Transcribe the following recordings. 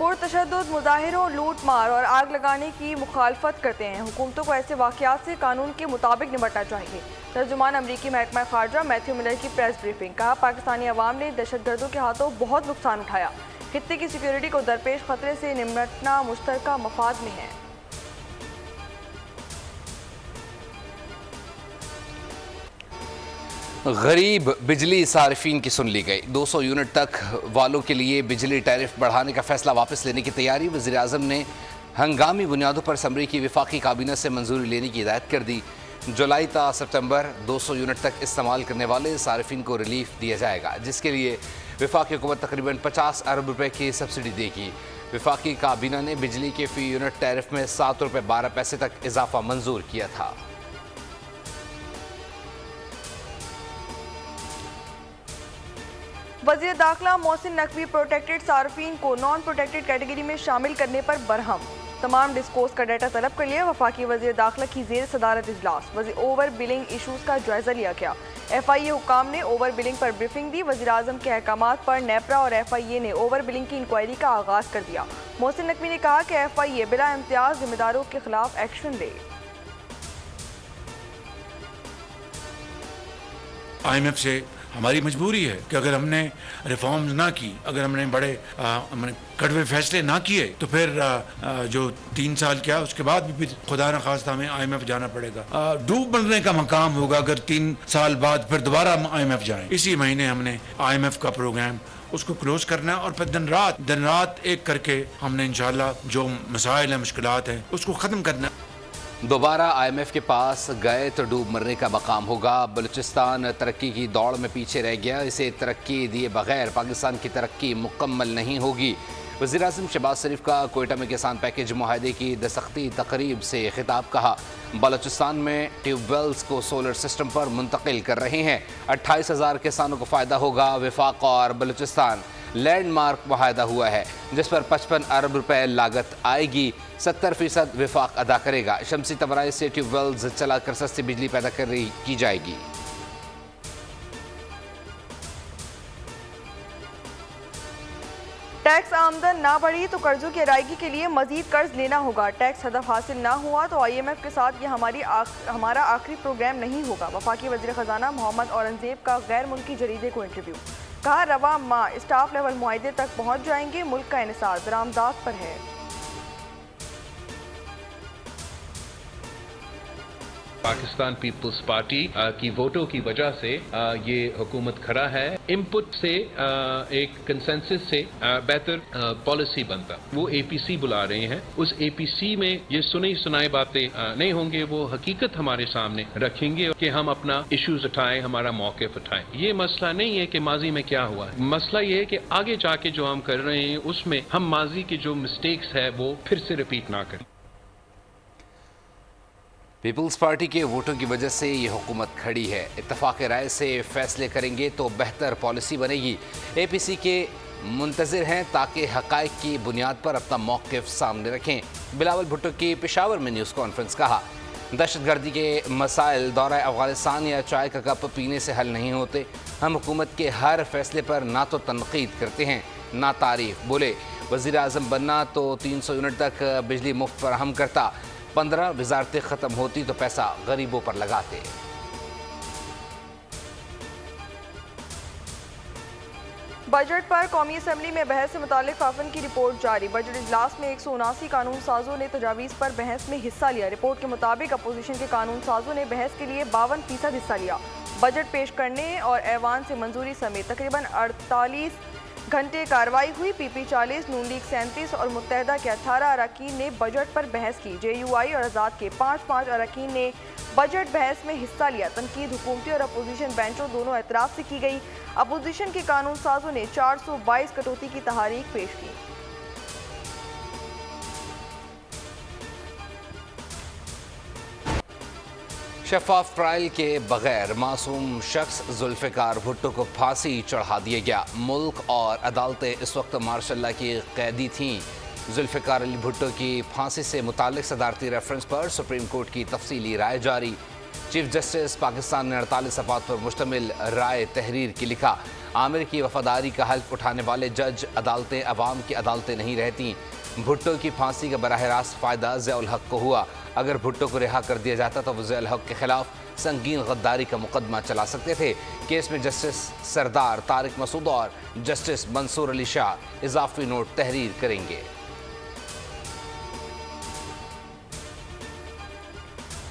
پرتشدد مظاہروں، لوٹ مار اور آگ لگانے کی مخالفت کرتے ہیں۔ حکومتوں کو ایسے واقعات سے قانون کے مطابق نمٹنا چاہیے۔ ترجمان امریکی محکمہ خارجہ میتھیو ملر کی پریس بریفنگ۔ کہا، پاکستانی عوام نے دہشت گردوں کے ہاتھوں بہت نقصان اٹھایا۔ خطے کی سیکیورٹی کو درپیش خطرے سے نمٹنا مشترکہ مفاد میں ہے۔ غریب بجلی صارفین کی سن لی گئی۔ 200 یونٹ تک والوں کے لیے بجلی ٹیرف بڑھانے کا فیصلہ واپس لینے کی تیاری۔ وزیر اعظم نے ہنگامی بنیادوں پر اسمبلی کی وفاقی کابینہ سے منظوری لینے کی ہدایت کر دی۔ جولائی تا ستمبر 200 یونٹ تک استعمال کرنے والے صارفین کو ریلیف دیا جائے گا، جس کے لیے وفاقی حکومت تقریباً 50 ارب روپے کی سبسڈی دے گی۔ وفاقی کابینہ نے بجلی کے فی یونٹ ٹیرف میں 7 روپے 12 پیسے تک اضافہ منظور کیا تھا۔ وزیر داخلہ محسن نقوی پروٹیکٹڈ صارفین کو نان پروٹیکٹڈ کیٹیگری میں شامل کرنے پر برہم۔ تمام ڈسکوز کا ڈیٹا طلب کر لیا۔ وفاقی وزیر داخلہ کی زیر صدارت اجلاس۔ اوور بلنگ ایشوز کا جائزہ لیا گیا۔ ایف آئی اے حکام نے اوور بلنگ پر بریفنگ دی۔ وزیر اعظم کے احکامات پر نیپرا اور ایف آئی اے نے اوور بلنگ کی انکوائری کا آغاز کر دیا۔ محسن نقوی نے کہا کہ ایف آئی اے بلا امتیاز ذمہ داروں کے خلاف ایکشن لے۔ آئی ایم ایف سے ہماری مجبوری ہے کہ اگر ہم نے ریفارمز نہ کی، اگر ہم نے بڑے کڑوے فیصلے نہ کیے تو پھر جو 3 سال کیا اس کے بعد بھی خدا نخواستہ ہمیں آئی ایم ایف جانا پڑے گا۔ ڈوب مرنے کا مقام ہوگا اگر 3 سال بعد پھر دوبارہ ہم آئی ایم ایف جائیں۔ اسی مہینے ہم نے آئی ایم ایف کا پروگرام اس کو کلوز کرنا ہے اور پھر دن رات ایک کر کے ہم نے انشاءاللہ جو مسائل ہیں، مشکلات ہیں، اس کو ختم کرنا ہے۔ دوبارہ آئی ایم ایف کے پاس گئے تو ڈوب مرنے کا مقام ہوگا۔ بلوچستان ترقی کی دوڑ میں پیچھے رہ گیا، اسے ترقی دیے بغیر پاکستان کی ترقی مکمل نہیں ہوگی۔ وزیر اعظم شہباز شریف کا کوئٹہ میں کسان پیکج معاہدے کی دستخطی تقریب سے خطاب۔ کہا، بلوچستان میں ٹیوب ویلز کو سولر سسٹم پر منتقل کر رہے ہیں، 28,000 کسانوں کو فائدہ ہوگا۔ وفاق اور بلوچستان لینڈ مارک معاہدہ ہوا ہے جس پر 55 ارب روپے لاگت آئے گی، 70% وفاق ادا کرے گا۔ شمسی توانائی سے ٹیوب ویلز چلا کر سستی بجلی پیدا کی جائے گی۔ ٹیکس آمدن نہ بڑھی تو قرضوں کی ادائیگی کے لیے مزید قرض لینا ہوگا۔ ٹیکس ہدف حاصل نہ ہوا تو آئی ایم ایف کے ساتھ یہ ہمارا آخری پروگرام نہیں ہوگا۔ وفاقی وزیر خزانہ محمد اورنگزیب کا غیر ملکی جریدے کو انٹرویو۔ کہا، رواں ماہ اسٹاف لیول معاہدے تک پہنچ جائیں گے۔ ملک کا انحصار درآمدات پر ہے۔ پاکستان پیپلز پارٹی کی ووٹوں کی وجہ سے یہ حکومت کھڑا ہے۔ ان پٹ سے ایک کنسنسس سے بہتر پالیسی بنتا۔ وہ اے پی سی بلا رہے ہیں، اس اے پی سی میں یہ سنائی باتیں نہیں ہوں گے، وہ حقیقت ہمارے سامنے رکھیں گے کہ ہم اپنا ایشوز اٹھائیں، ہمارا موقف اٹھائیں۔ یہ مسئلہ نہیں ہے کہ ماضی میں کیا ہوا ہے، مسئلہ یہ ہے کہ آگے جا کے جو ہم کر رہے ہیں اس میں ہم ماضی کے جو مسٹیکس ہے وہ پھر سے ریپیٹ نہ کریں۔ پیپلز پارٹی کے ووٹوں کی وجہ سے یہ حکومت کھڑی ہے۔ اتفاق رائے سے فیصلے کریں گے تو بہتر پالیسی بنے گی۔ اے پی سی کے منتظر ہیں تاکہ حقائق کی بنیاد پر اپنا موقف سامنے رکھیں۔ بلاول بھٹو کی پشاور میں نیوز کانفرنس۔ کہا، دہشت گردی کے مسائل دورہ افغانستان یا چائے کا کپ پینے سے حل نہیں ہوتے۔ ہم حکومت کے ہر فیصلے پر نہ تو تنقید کرتے ہیں نہ تعریف۔ بولے، وزیر اعظم بننا تو 300 یونٹ تک بجلی مفت فراہم کرتا، 15 وزارتیں ختم ہوتی تو پیسہ غریبوں پر لگاتے۔ بجٹ پر قومی اسمبلی میں بحث سے متعلق فافن کی رپورٹ جاری۔ بجٹ اجلاس میں 179 قانون سازوں نے تجاویز پر بحث میں حصہ لیا۔ رپورٹ کے مطابق اپوزیشن کے قانون سازوں نے بحث کے لیے 52% حصہ لیا۔ بجٹ پیش کرنے اور ایوان سے منظوری سمیت تقریباً 48 گھنٹے کارروائی ہوئی۔ پی پی 40، نون لیگ 37 اور متحدہ کے 18 اراکین نے بجٹ پر بحث کی۔ جے یو آئی اور آزاد کے 5 اراکین نے بجٹ بحث میں حصہ لیا۔ تنقید حکومتی اور اپوزیشن بینچوں دونوں اعتراف سے کی گئی۔ اپوزیشن کے قانون سازوں نے 422 کٹوتی کی تحاریک پیش کی۔ شفاف ٹرائل کے بغیر معصوم شخص ذوالفقار بھٹو کو پھانسی چڑھا دیا گیا۔ ملک اور عدالتیں اس وقت ماشاء اللہ کی قیدی تھیں۔ ذوالفقار علی بھٹو کی پھانسی سے متعلق صدارتی ریفرنس پر سپریم کورٹ کی تفصیلی رائے جاری۔ چیف جسٹس پاکستان نے 48 صفحات پر مشتمل رائے تحریر کی لکھا، عامر کی وفاداری کا حلف اٹھانے والے جج عدالتیں عوام کی عدالتیں نہیں رہتی۔ بھٹو کی پھانسی کا براہ راست فائدہ ضیاء الحق کو ہوا، اگر بھٹو کو رہا کر دیا جاتا تو وہ ضیاء الحق کے خلاف سنگین غداری کا مقدمہ چلا سکتے تھے۔ کیس میں جسٹس سردار طارق مسعود اور جسٹس منصور علی شاہ اضافی نوٹ تحریر کریں گے۔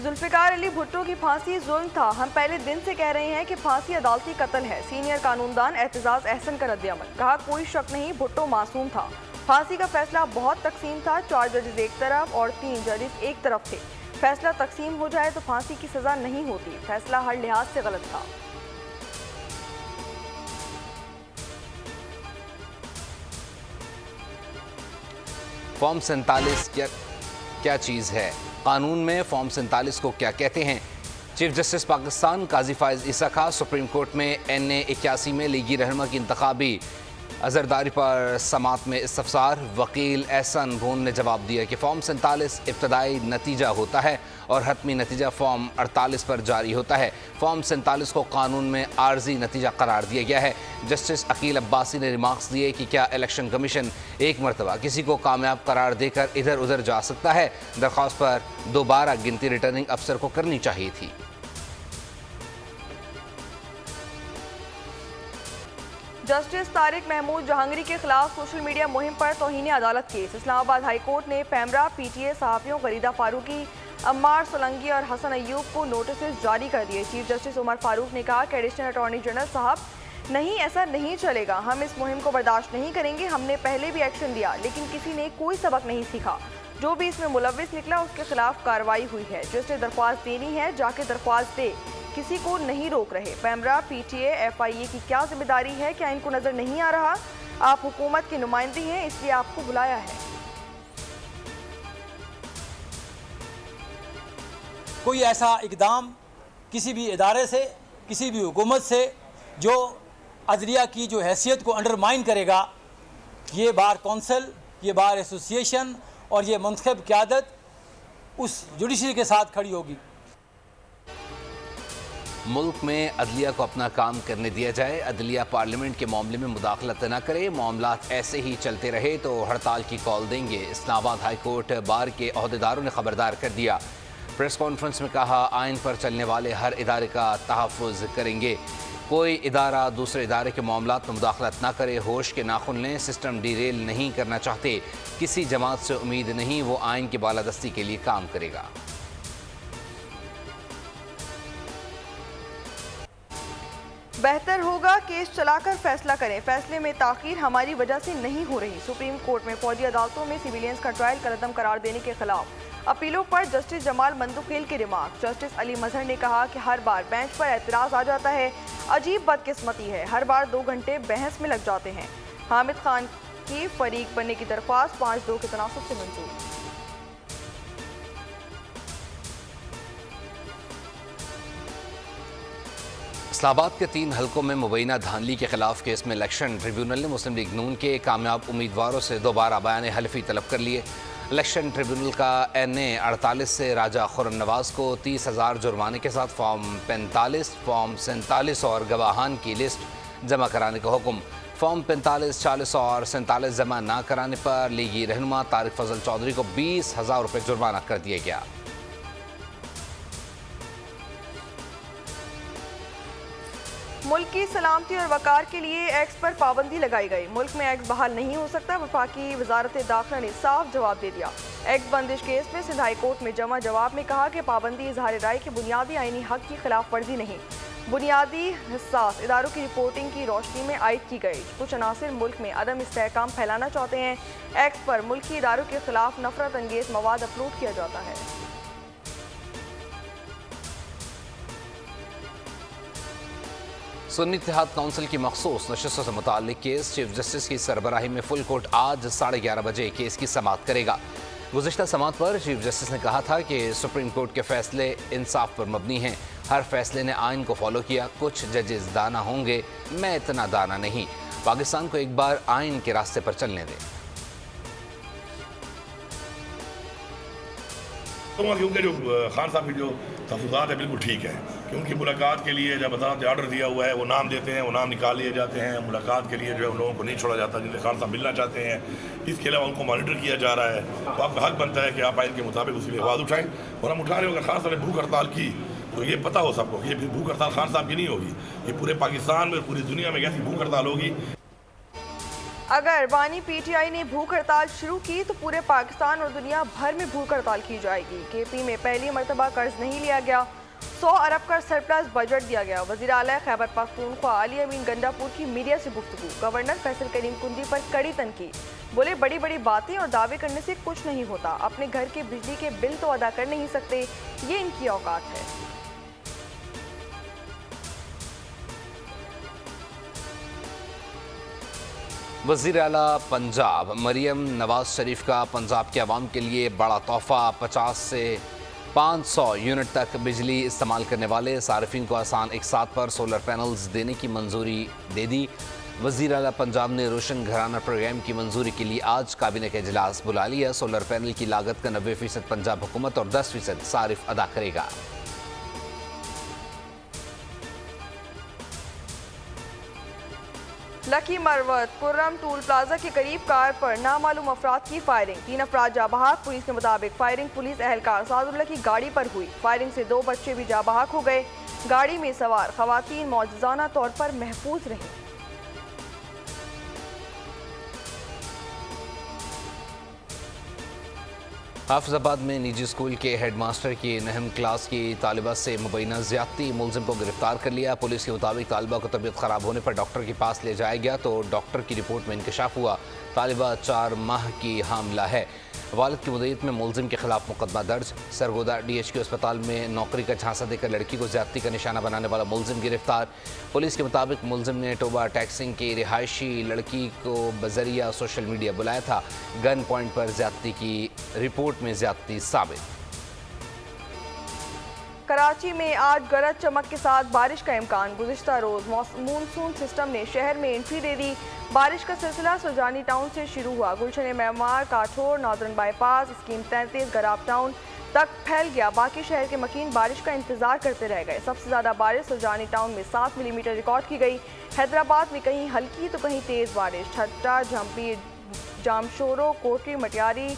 ذوالفقار علی بھٹو کی پھانسی ظلم تھا، ہم پہلے دن سے کہہ رہے ہیں کہ پھانسی عدالتی قتل ہے۔ سینئر قانوندان اعتزاز احسن کا رد عمل، کہا کوئی شک نہیں بھٹو معصوم تھا، پھانسی کا فیصلہ بہت تقسیم تھا، 4 ججز ایک طرف اور 3 ججز ایک طرف تھے، فیصلہ تقسیم ہو جائے تو پھانسی کی سزا نہیں ہوتی، فیصلہ ہر لحاظ سے غلط تھا۔ فارم 47 کیا چیز ہے؟ قانون میں فارم 47 کو کیا کہتے ہیں؟ چیف جسٹس پاکستان قاضی فائز عیسیٰ کا سپریم کورٹ میں NA 81 میں لیگی رہنما کی انتخابی عذرداری پر سماعت میں استفسار، وکیل احسن بھون نے جواب دیا کہ فارم 47 ابتدائی نتیجہ ہوتا ہے اور حتمی نتیجہ فارم 48 پر جاری ہوتا ہے۔ فارم 47 کو قانون میں عارضی نتیجہ قرار دیا گیا ہے۔ جسٹس عقیل عباسی نے ریمارکس دیے کہ کیا الیکشن کمیشن ایک مرتبہ کسی کو کامیاب قرار دے کر ادھر ادھر جا سکتا ہے؟ درخواست پر دوبارہ گنتی ریٹرننگ افسر کو کرنی چاہیے تھی۔ جسٹس طارق محمود جہانگیری کے خلاف سوشل میڈیا مہم پر توہین عدالت کیس، اسلام آباد ہائی کورٹ نے پیمرا PTA صحافیوں غریدہ فاروقی، عمار سولنگی اور حسن ایوب کو نوٹسز جاری کر دیے۔ چیف جسٹس عمر فاروق نے کہا کہ ایڈیشنل اٹارنی جنرل صاحب نہیں، ایسا نہیں چلے گا، ہم اس مہم کو برداشت نہیں کریں گے، ہم نے پہلے بھی ایکشن لیا لیکن کسی نے کوئی سبق نہیں سیکھا، جو بھی اس میں ملوث نکلا اس کے خلاف کارروائی ہوئی ہے، جس نے درخواست دینی ہے جا کے درخواست دے، کسی کو نہیں روک رہے۔ پیمرا PTA FIA کی کیا ذمہ داری ہے؟ کیا ان کو نظر نہیں آ رہا؟ آپ حکومت کے نمائندے ہیں، اس لیے آپ کو بلایا ہے۔ کوئی ایسا اقدام کسی بھی ادارے سے، کسی بھی حکومت سے جو عدلیہ کی جو حیثیت کو انڈرمائن کرے گا، یہ بار کونسل، یہ بار ایسوسیشن اور یہ منتخب قیادت اس جوڈیشری کے ساتھ کھڑی ہوگی۔ ملک میں عدلیہ کو اپنا کام کرنے دیا جائے، عدلیہ پارلیمنٹ کے معاملے میں مداخلت نہ کرے، معاملات ایسے ہی چلتے رہے تو ہڑتال کی کال دیں گے۔ اسلام آباد ہائی کورٹ بار کے عہدیداروں نے خبردار کر دیا، پریس کانفرنس میں کہا آئین پر چلنے والے ہر ادارے کا تحفظ کریں گے، کوئی ادارہ دوسرے ادارے کے معاملات میں مداخلت نہ کرے، ہوش کے ناخن لیں، سسٹم ڈیریل نہیں کرنا چاہتے، کسی جماعت سے امید نہیں وہ آئین کی بالادستی کے لیے کام کرے گا۔ بہتر ہوگا کیس چلا کر فیصلہ کریں، فیصلے میں تاخیر ہماری وجہ سے نہیں ہو رہی، سپریم کورٹ میں فوجی عدالتوں میں سویلینز کا ٹرائل کالعدم قرار دینے کے خلاف اپیلوں پر جسٹس جمال مندوخیل کے ریمارک۔ جسٹس علی مظہر نے کہا کہ ہر بار بینچ پر اعتراض آ جاتا ہے، عجیب بدقسمتی ہے، ہر بار 2 گھنٹے بحث میں لگ جاتے ہیں۔ حامد خان کی فریق بننے کی درخواست 5-2 کے تناسب سے منظور۔ اسلام آباد کے 3 حلقوں میں مبینہ دھاندلی کے خلاف کیس میں الیکشن ٹریبیونل نے مسلم لیگ نون کے کامیاب امیدواروں سے دوبارہ بیان حلفی طلب کر لیے۔ الیکشن ٹریبیونل کا NA 48 سے راجہ خرم نواز کو 30,000 جرمانے کے ساتھ فارم 45، فارم 47 اور گواہان کی لسٹ جمع کرانے کا حکم۔ فارم 45، 40 اور 47 جمع نہ کرانے پر لیگی رہنما طارق فضل چودھری کو 20,000 روپے جرمانہ کر دیا گیا۔ ملک کی سلامتی اور وقار کے لیے ایکس پر پابندی لگائی گئی، ملک میں ایکس بحال نہیں ہو سکتا، وفاقی وزارت داخلہ نے صاف جواب دے دیا۔ ایکس بندش کیس میں سندھ ہائی کورٹ میں جمع جواب میں کہا کہ پابندی اظہار رائے کے بنیادی آئینی حق کی خلاف ورزی نہیں، بنیادی حساس اداروں کی رپورٹنگ کی روشنی میں عائد کی گئی۔ کچھ عناصر ملک میں عدم استحکام پھیلانا چاہتے ہیں، ایکس پر ملکی اداروں کے خلاف نفرت انگیز مواد اپلوڈ کیا جاتا ہے۔ سنی اتحاد کونسل کی مخصوص نشستوں سے متعلق کیس، چیف جسٹس کی سربراہی میں فل کورٹ آج 11:30 بجے کیس کی سماعت کرے گا۔ گزشتہ سماعت پر چیف جسٹس نے کہا تھا کہ سپریم کورٹ کے فیصلے انصاف پر مبنی ہیں، ہر فیصلے نے آئین کو فالو کیا، کچھ ججز دانا ہوں گے، میں اتنا دانا نہیں، پاکستان کو ایک بار آئین کے راستے پر چلنے دیں۔ سمجھتا ہوں کہ ان کے جو خان صاحب کی جو تحفظات ہے بالکل ٹھیک ہے کہ ان کی ملاقات کے لیے جب عدالت نے آرڈر دیا ہوا ہے وہ نام دیتے ہیں, وہ نام نکال لیے جاتے ہیں, ملاقات کے لیے جو ہے ان لوگوں کو نہیں چھوڑا جاتا جن سے خان صاحب ملنا چاہتے ہیں. اس کے علاوہ ان کو مانیٹر کیا جا رہا ہے. تو آپ کا حق بنتا ہے کہ آپ آئین کے مطابق اس لیے آواز اٹھائیں, اور ہم اٹھا رہے ہیں. اگر خان صاحب نے بھوک ہڑتال کی تو یہ پتہ ہو سب کو کہ یہ بھوک ہڑتال خان صاحب کی نہیں ہوگی, یہ پورے پاکستان میں پوری دنیا میں ایسی بھوک ہڑتال ہوگی. اگر بانی پی ٹی آئی نے بھوک ہڑتال شروع کی تو پورے پاکستان اور دنیا بھر میں بھوک ہڑتال کی جائے گی. کے پی میں پہلی مرتبہ قرض نہیں لیا گیا, 100 ارب کا سرپلس بجٹ دیا گیا. وزیر اعلیٰ خیبر پختونخوا علی امین گنڈا پور کی میڈیا سے گفتگو. گورنر فیصل کریم کندی پر کڑی تنقید, بولے بڑی بڑی باتیں اور دعوے کرنے سے کچھ نہیں ہوتا, اپنے گھر کے بجلی کے بل تو ادا کر نہیں سکتے, یہ ان کی اوقات ہے. وزیر اعلیٰ پنجاب مریم نواز شریف کا پنجاب کے عوام کے لیے بڑا تحفہ, 50 سے 500 یونٹ تک بجلی استعمال کرنے والے صارفین کو آسان اقساط پر سولر پینلز دینے کی منظوری دے دی. وزیر اعلیٰ پنجاب نے روشن گھرانہ پروگرام کی منظوری کے لیے آج کابینہ کا اجلاس بلا لیا. سولر پینل کی لاگت کا 90% پنجاب حکومت اور 10% صارف ادا کرے گا. لکی مروت کرم ٹول پلازا کے قریب کار پر نامعلوم افراد کی فائرنگ, 3 افراد جاں بحق. پولیس کے مطابق فائرنگ پولیس اہلکار سعد اللہ کی گاڑی پر ہوئی. فائرنگ سے 2 بچے بھی جاں بحق ہو گئے. گاڑی میں سوار خواتین معجزانہ طور پر محفوظ رہیں. حافظ آباد میں نجی اسکول کے ہیڈ ماسٹر کی نہم کلاس کی طالبہ سے مبینہ زیادتی, ملزم کو گرفتار کر لیا. پولیس کے مطابق طالبہ کو طبیعت خراب ہونے پر ڈاکٹر کے پاس لے جایا گیا تو ڈاکٹر کی رپورٹ میں انکشاف ہوا طالبہ 4 ماہ کی حاملہ ہے. والد کی مدعیت میں ملزم کے خلاف مقدمہ درج. سرگودا ڈی ایچ کیو اسپتال میں نوکری کا جھانسا دے کر لڑکی کو زیادتی کا نشانہ بنانے والا ملزم گرفتار. پولیس کے مطابق ملزم نے ٹوبا ٹیکسنگ کی رہائشی لڑکی کو بذریعہ سوشل میڈیا بلایا تھا. گن پوائنٹ پر زیادتی کی رپورٹ میں زیادتی ثابت. کراچی میں آج گرج چمک کے ساتھ بارش کا امکان. گزشتہ روز مونسون سسٹم نے شہر میں انٹری دے دی. بارش کا سلسلہ سرجانی ٹاؤن سے شروع ہوا. Gulshan Maymar, Kathore, northern bypass, scheme 33, گراب ٹاؤن تک پھیل گیا. باقی شہر کے مکین بارش کا انتظار کرتے رہ گئے. سب سے زیادہ بارش سرجانی ٹاؤن میں 7 ملی میٹر ریکارڈ کی گئی. حیدرآباد میں کہیں ہلکی تو کہیں تیز بارش. ٹھٹا, جھمپی, جامشورو, کوٹری, مٹیاری,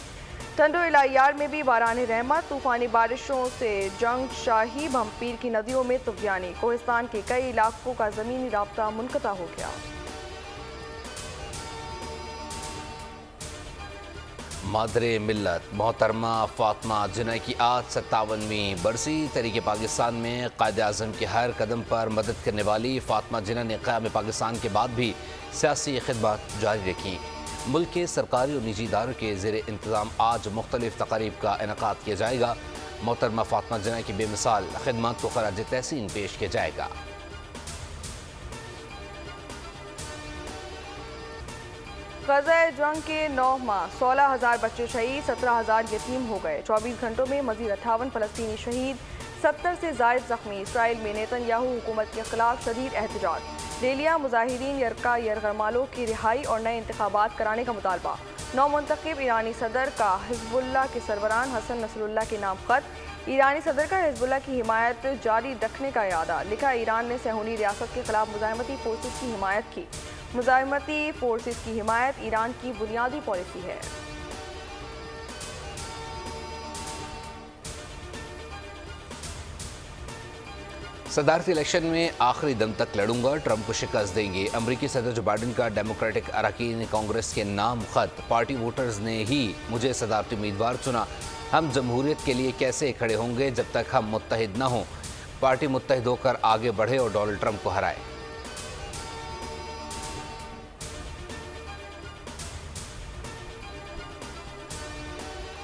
ٹنڈو الہیار میں بھی باران رحمت. طوفانی بارشوں سے جنگ شاہی, بھمپیر کی ندیوں میں طغیانی. کوہستان کے کئی علاقوں کا زمینی رابطہ منقطع ہو گیا. مادر ملت محترمہ فاطمہ جناح کی آج 57ویں برسی. تحریک پاکستان میں قائد اعظم کے ہر قدم پر مدد کرنے والی فاطمہ جناح نے قیام پاکستان کے بعد بھی سیاسی خدمات جاری رکھیں. ملک کے سرکاری اور نجی اداروں کے زیر انتظام آج مختلف تقاریب کا انعقاد کیا جائے گا. محترمہ فاطمہ جناح کی بے مثال خدمات کو خراج تحسین پیش کیا جائے گا. غزہ جنگ کے 9 ماہ 16,000 بچے شہید, 17,000 یتیم ہو گئے. 24 گھنٹوں میں مزید 58 فلسطینی شہید, 70 سے زائد زخمی. اسرائیل میں نیتن یاہو حکومت کے خلاف شدید احتجاج. ریلیاں, مظاہرین یرکا یرغمالوں کی رہائی اور نئے انتخابات کرانے کا مطالبہ. نو منتخب ایرانی صدر کا حزب اللہ کے سربراہ حسن نصر اللہ کے نام خط. ایرانی صدر کا حزب اللہ کی حمایت جاری رکھنے کا اعادہ. لکھا, ایران نے صہیونی ریاست کے خلاف مزاحمتی فورسز کی حمایت کی. مزاحمتی فورسز کی حمایت ایران کی بنیادی پالیسی ہے. صدارتی الیکشن میں آخری دم تک لڑوں گا, ٹرمپ کو شکست دیں گے. امریکی صدر جو بائیڈن کا ڈیموکریٹک اراکین کانگریس کے نام خط. پارٹی ووٹرز نے ہی مجھے صدارتی امیدوار چنا. ہم جمہوریت کے لیے کیسے کھڑے ہوں گے جب تک ہم متحد نہ ہوں. پارٹی متحد ہو کر آگے بڑھے اور ڈونلڈ ٹرمپ کو ہرائے.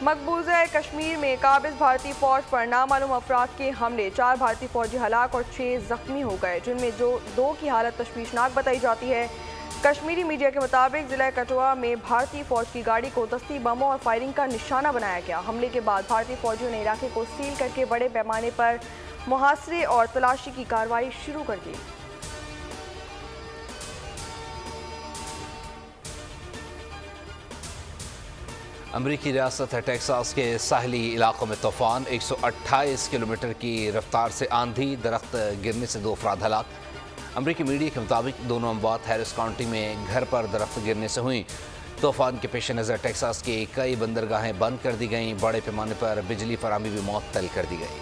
مقبوضہ کشمیر میں قابض بھارتی فوج پر نامعلوم افراد کے حملے. 4 بھارتی فوجی ہلاک اور 6 زخمی ہو گئے, جن میں 2 کی حالت تشویشناک بتائی جاتی ہے. کشمیری میڈیا کے مطابق ضلع کٹھوعہ میں بھارتی فوج کی گاڑی کو دستی بموں اور فائرنگ کا نشانہ بنایا گیا. حملے کے بعد بھارتی فوجیوں نے علاقے کو سیل کر کے بڑے پیمانے پر محاصرے اور تلاشی کی کارروائی شروع کر دی. امریکی ریاست ٹیکساس کے ساحلی علاقوں میں طوفان، 128 کلومیٹر کی رفتار سے آندھی، درخت گرنے سے 2 افراد ہلاک۔ امریکی میڈیا کے مطابق دونوں اموات ہیرس کاؤنٹی میں گھر پر درخت گرنے سے ہوئیں۔ طوفان کے پیش نظر ٹیکساس کی کئی بندرگاہیں بند کر دی گئیں، بڑے پیمانے پر بجلی فراہمی بھی معطل کر دی گئی۔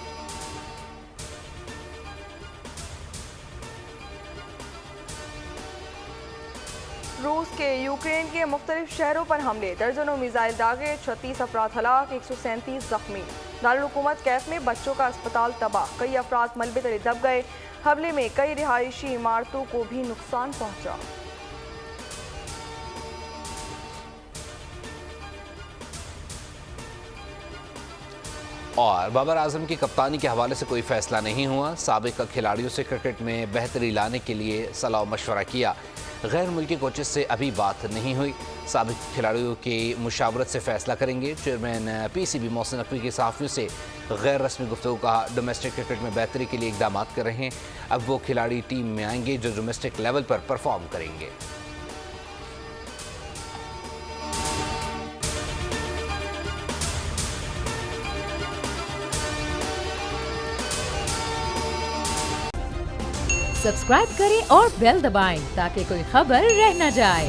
روس کے یوکرین کے مختلف شہروں پر حملے، درجنوں میزائل داغے، 36 افراد ہلاک، 137 زخمی۔ دارالحکومت کیف میں بچوں کا اسپتال تباہ، کئی افراد ملبے تلے دب گئے۔ حملے میں کئی رہائشی عمارتوں کو بھی نقصان پہنچا۔ اور بابر اعظم کی کپتانی کے حوالے سے کوئی فیصلہ نہیں ہوا، سابق کھلاڑیوں سے کرکٹ میں بہتری لانے کے لیے صلاح و مشورہ کیا، غیر ملکی کوچز سے ابھی بات نہیں ہوئی، سابق کھلاڑیوں کی مشاورت سے فیصلہ کریں گے۔ Chairman P C B Mohsin Naqvi کے صحافیوں سے غیر رسمی گفتگو، کہا ڈومیسٹک کرکٹ میں بہتری کے لیے اقدامات کر رہے ہیں، اب وہ کھلاڑی ٹیم میں آئیں گے جو ڈومیسٹک لیول پر پرفارم کریں گے۔ سبسکرائب کریں اور بیل دبائیں تاکہ کوئی خبر رہ نہ جائے۔